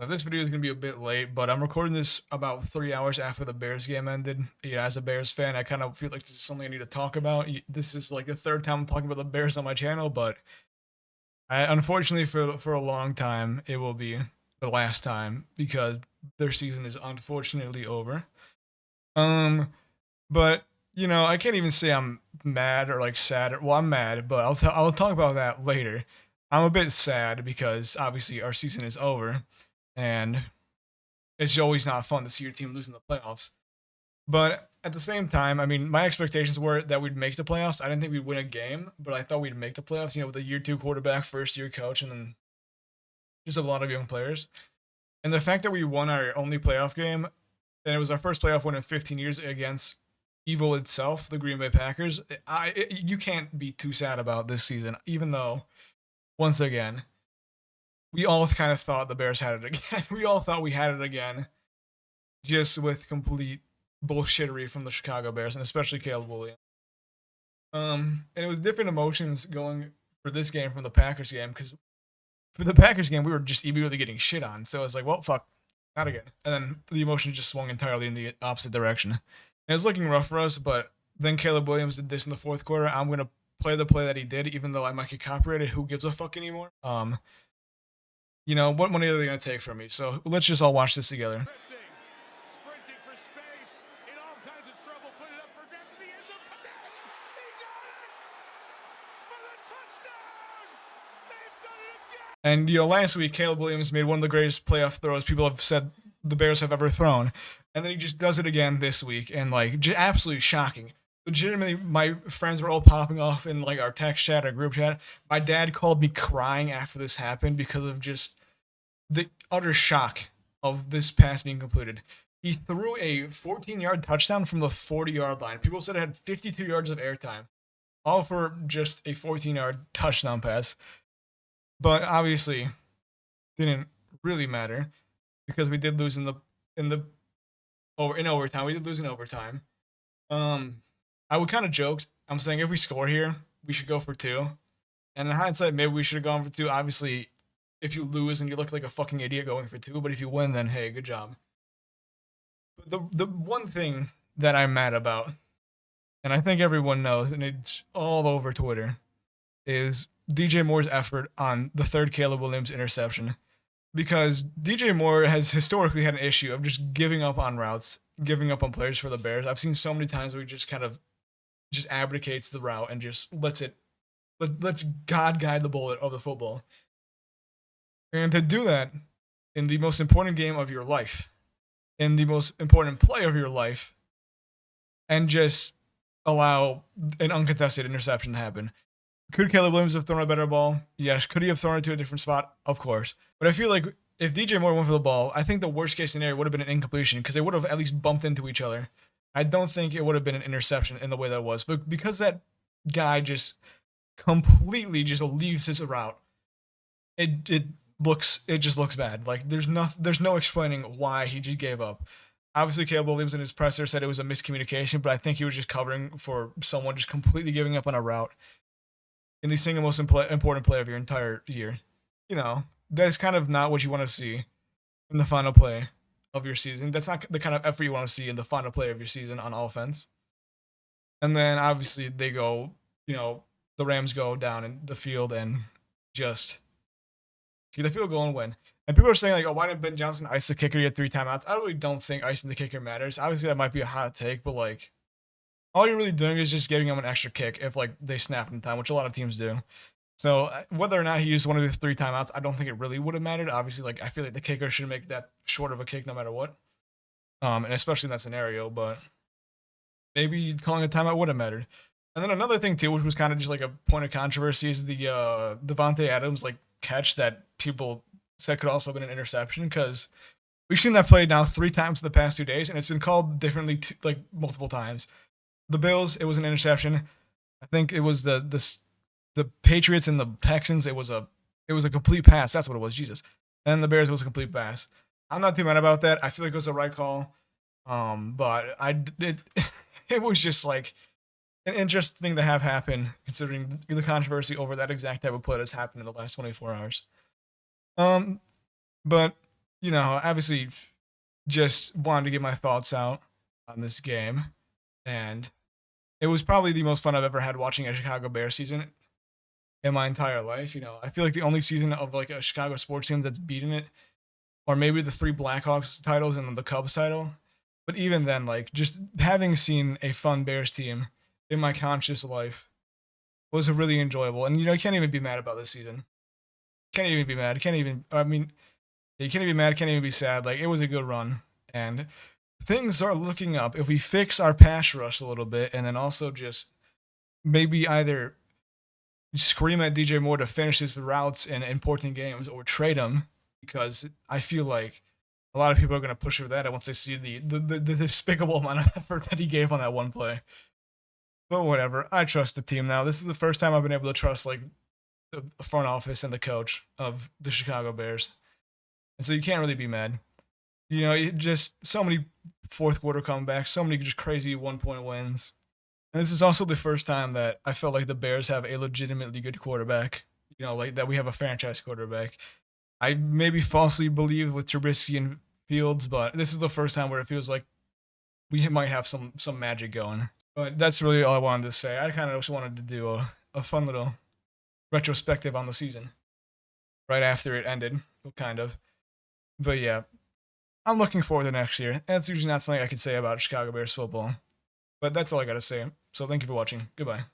This video is gonna be a bit late, but I'm recording this about 3 hours after the Bears game ended. As a Bears fan, I kind of feel like this is something I need to talk about. This is like the third time I'm talking about the Bears on my channel, but unfortunately for a long time, it will be the last time because their season is unfortunately over. Um, but I can't even say I'm mad or like sad. Well, I'm mad, but I'll talk about that later. I'm a bit sad because obviously our season is over, and it's always not fun to see your team lose in the playoffs. But at the same time, I mean, my expectations were that we'd make the playoffs. I didn't think we'd win a game, but I thought we'd make the playoffs. With a year 2 quarterback, first year coach, and then just a lot of young players. And the fact that we won our only playoff game, and it was our first playoff win in 15 years against evil itself, the Green Bay Packers. You can't be too sad about this season, even though once again we all kind of thought the Bears had it again. We all thought we had it again, just with complete bullshittery from the Chicago Bears and especially Caleb Williams. And it was different emotions going for this game from the Packers game because for the Packers game we were just immediately getting shit on. So I was like, well, fuck, not again. And then the emotions just swung entirely in the opposite direction. And it was looking rough for us, but then Caleb Williams did this in the fourth quarter. I'm gonna play the play that he did, even though I might get copyrighted. Who gives a fuck anymore? What money are they gonna take from me? So let's just all watch this together. Sprinting for space, in all kinds of trouble, put it up for grabs to the end zone, connect! He got it! For the touchdown! They've done it again! And last week Caleb Williams made one of the greatest playoff throws people have said the Bears have ever thrown, and then he just does it again this week, and like just absolutely shocking. Legitimately, my friends were all popping off in like our text chat, our group chat. My dad called me crying after this happened because of just the utter shock of this pass being completed. He threw a 14-yard touchdown from the 40-yard line. People said it had 52 yards of airtime, all for just a 14-yard touchdown pass. But obviously, didn't really matter because we did lose in overtime. We did lose in overtime. I would kind of joked. I'm saying if we score here, we should go for 2. And in hindsight, maybe we should have gone for 2. Obviously, if you lose and you look like a fucking idiot going for 2, but if you win, then hey, good job. But the one thing that I'm mad about, and I think everyone knows, and it's all over Twitter, is DJ Moore's effort on the third Caleb Williams interception. Because DJ Moore has historically had an issue of just giving up on routes, giving up on players for the Bears. I've seen so many times where he just kind of just abdicates the route and just let's God guide the bullet of the football. And to do that in the most important game of your life, in the most important play of your life, and just allow an uncontested interception to happen. Could Caleb Williams have thrown a better ball? Yes. Could he have thrown it to a different spot? Of course. But I feel like if DJ Moore went for the ball, I think the worst case scenario would have been an incompletion because they would have at least bumped into each other. I don't think it would have been an interception in the way that it was. But because that guy just completely just leaves his route, it just looks bad. Like there's no explaining why he just gave up. Obviously, Caleb Williams in his presser said it was a miscommunication, but I think he was just covering for someone just completely giving up on a route in the single most important play of your entire year. That is kind of not what you want to see in the final play of your season. That's not the kind of effort you want to see in the final play of your season on offense. And then obviously they go, the Rams go down in the field and just kick the field goal and win. And people are saying like, oh, why didn't Ben Johnson ice the kicker? He had 3 timeouts. I really don't think icing the kicker matters. Obviously that might be a hot take, but like all you're really doing is just giving him an extra kick if like they snap in time, which a lot of teams do. So whether or not he used one of his 3 timeouts, I don't think it really would have mattered. Obviously, like I feel like the kicker should make that short of a kick no matter what, and especially in that scenario. But maybe calling a timeout would have mattered. And then another thing too, which was kind of just like a point of controversy, is the Devontae Adams like catch that people said could also have been an interception because we've seen that play now 3 times in the past 2 days, and it's been called differently like multiple times. The Bills, it was an interception. I think it was the Patriots and the Texans, it was a complete pass. That's what it was. Jesus. And the Bears, it was a complete pass. I'm not too mad about that. I feel like it was the right call. But it was just like an interesting thing to have happen considering the controversy over that exact type of play that's happened in the last 24 hours. But obviously just wanted to get my thoughts out on this game. And it was probably the most fun I've ever had watching a Chicago Bears season in my entire life. I feel like the only season of like a Chicago sports team that's beaten it, or maybe the three Blackhawks titles and the Cubs title. But even then, like just having seen a fun Bears team in my conscious life was really enjoyable. And you can't even be mad about this season. Can't even be mad. Can't even. I mean, you can't even be mad. Can't even be sad. Like it was a good run, and things are looking up if we fix our pass rush a little bit, and then also just maybe either scream at DJ Moore to finish his routes in important games or trade him, because I feel like a lot of people are going to push for that once they see the despicable amount of effort that he gave on that one play. But whatever, I trust the team now. This is the first time I've been able to trust like the front office and the coach of the Chicago Bears, and so you can't really be mad. Just so many fourth quarter comebacks, so many just crazy 1 point wins. And this is also the first time that I felt like the Bears have a legitimately good quarterback. Like that we have a franchise quarterback. I maybe falsely believe with Trubisky and Fields, but this is the first time where it feels like we might have some magic going. But that's really all I wanted to say. I kind of just wanted to do a fun little retrospective on the season right after it ended, kind of. But yeah, I'm looking forward to next year. That's usually not something I could say about Chicago Bears football. But that's all I got to say. So thank you for watching. Goodbye.